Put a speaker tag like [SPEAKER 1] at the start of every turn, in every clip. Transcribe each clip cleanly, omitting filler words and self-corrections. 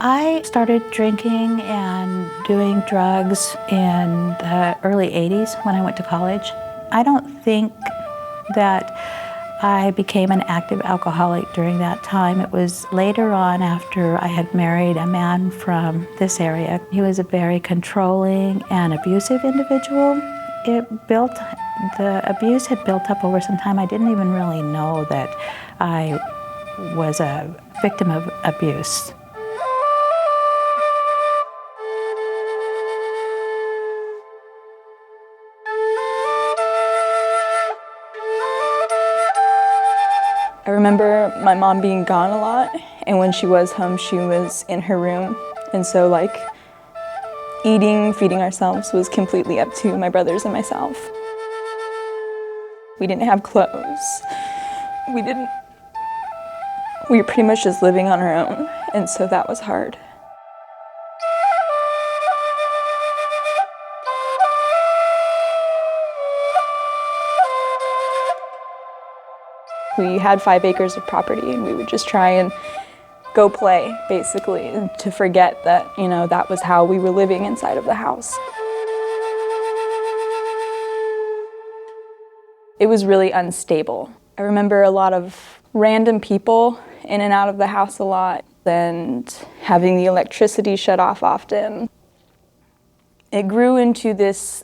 [SPEAKER 1] I started drinking and doing drugs in the early 80s when I went to college. I don't think that I became an active alcoholic during that time. It was later on after I had married a man from this area. He was a very controlling and abusive individual. The abuse had built up over some time. I didn't even really know that I was a victim of abuse.
[SPEAKER 2] I remember my mom being gone a lot, and when she was home, she was in her room. And so eating, feeding ourselves was completely up to my brothers and myself. We didn't have clothes. We were pretty much just living on our own, and so that was hard. We had 5 acres of property, and we would just try and go play, basically, to forget that, that was how we were living inside of the house. It was really unstable. I remember a lot of random people in and out of the house a lot, and having the electricity shut off often. It grew into this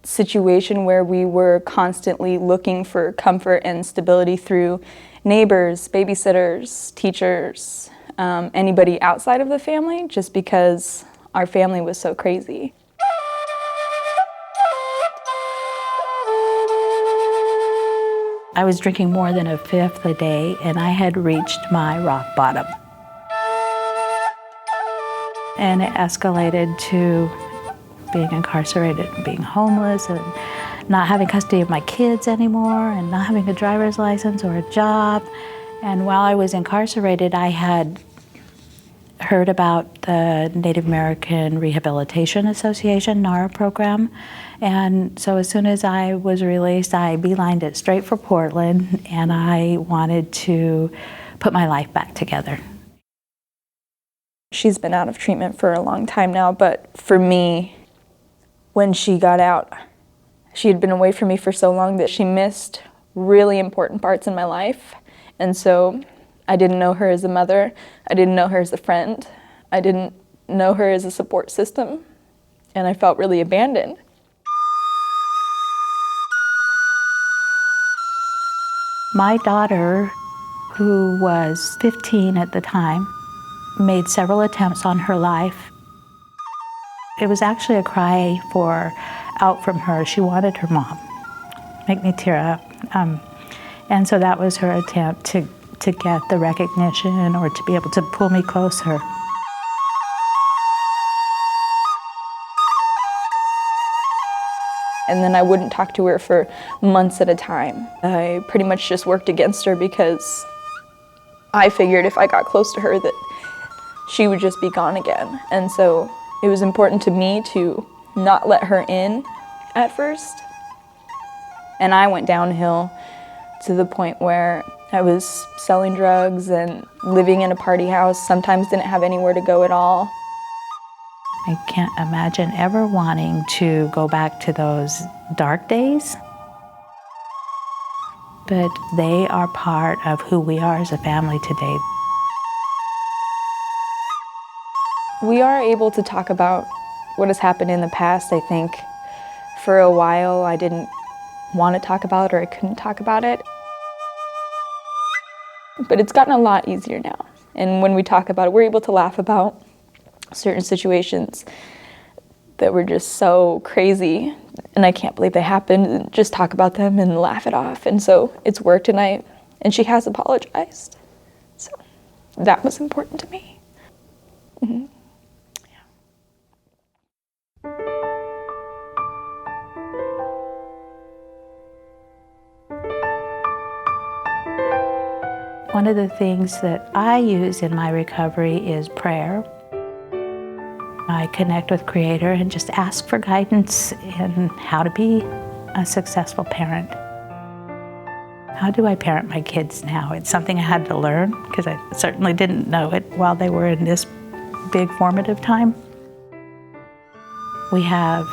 [SPEAKER 2] situation where we were constantly looking for comfort and stability through neighbors, babysitters, teachers, anybody outside of the family, just because our family was so crazy.
[SPEAKER 1] I was drinking more than a fifth a day, and I had reached my rock bottom. And it escalated to being incarcerated and being homeless and not having custody of my kids anymore and not having a driver's license or a job. And while I was incarcerated, I had heard about the Native American Rehabilitation Association, NARA program. And so as soon as I was released, I beelined it straight for Portland, and I wanted to put my life back together.
[SPEAKER 2] She's been out of treatment for a long time now, but for me, when she got out, she had been away from me for so long that she missed really important parts in my life. And so I didn't know her as a mother. I didn't know her as a friend. I didn't know her as a support system. And I felt really abandoned.
[SPEAKER 1] My daughter, who was 15 at the time, made several attempts on her life. It was actually a cry for out from her. She wanted her mom. Make me tear up. And so that was her attempt to get the recognition or to be able to pull me closer.
[SPEAKER 2] And then I wouldn't talk to her for months at a time. I pretty much just worked against her because I figured if I got close to her that she would just be gone again. And so it was important to me to not let her in at first. And I went downhill to the point where I was selling drugs and living in a party house, sometimes didn't have anywhere to go at all.
[SPEAKER 1] I can't imagine ever wanting to go back to those dark days, but they are part of who we are as a family today.
[SPEAKER 2] We are able to talk about what has happened in the past. I think for a while I didn't want to talk about it, or I couldn't talk about it. But it's gotten a lot easier now. And when we talk about it, we're able to laugh about certain situations that were just so crazy, and I can't believe they happened, and just talk about them and laugh it off. And so it's worked, and she has apologized. So that was important to me. Mm-hmm.
[SPEAKER 1] One of the things that I use in my recovery is prayer. I connect with Creator and just ask for guidance in how to be a successful parent. How do I parent my kids now? It's something I had to learn because I certainly didn't know it while they were in this big formative time. We have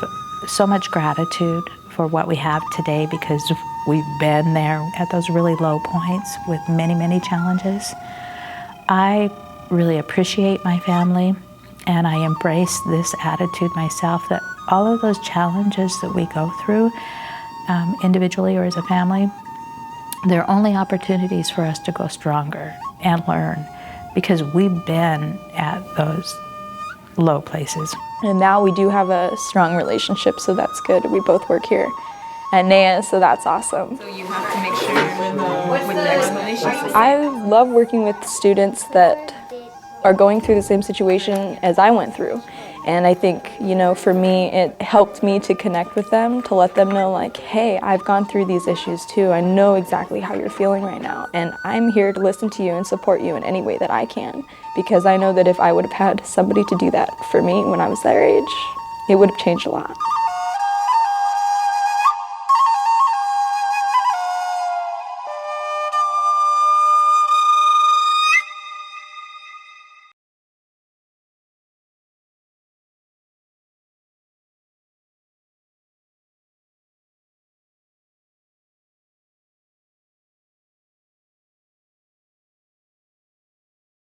[SPEAKER 1] so much gratitude for what we have today because we've been there at those really low points with many, many challenges. I really appreciate my family, and I embrace this attitude myself that all of those challenges that we go through, individually or as a family, they're only opportunities for us to go stronger and learn because we've been at those low places.
[SPEAKER 2] And now we do have a strong relationship, so that's good. We both work here at NEA, so that's awesome.
[SPEAKER 3] So you have to make sure with the explanation.
[SPEAKER 2] I love working with students that are going through the same situation as I went through. And I think, you know, for me, it helped me to connect with them, to let them know like, hey, I've gone through these issues too. I know exactly how you're feeling right now. And I'm here to listen to you and support you in any way that I can. Because I know that if I would have had somebody to do that for me when I was their age, it would have changed a lot.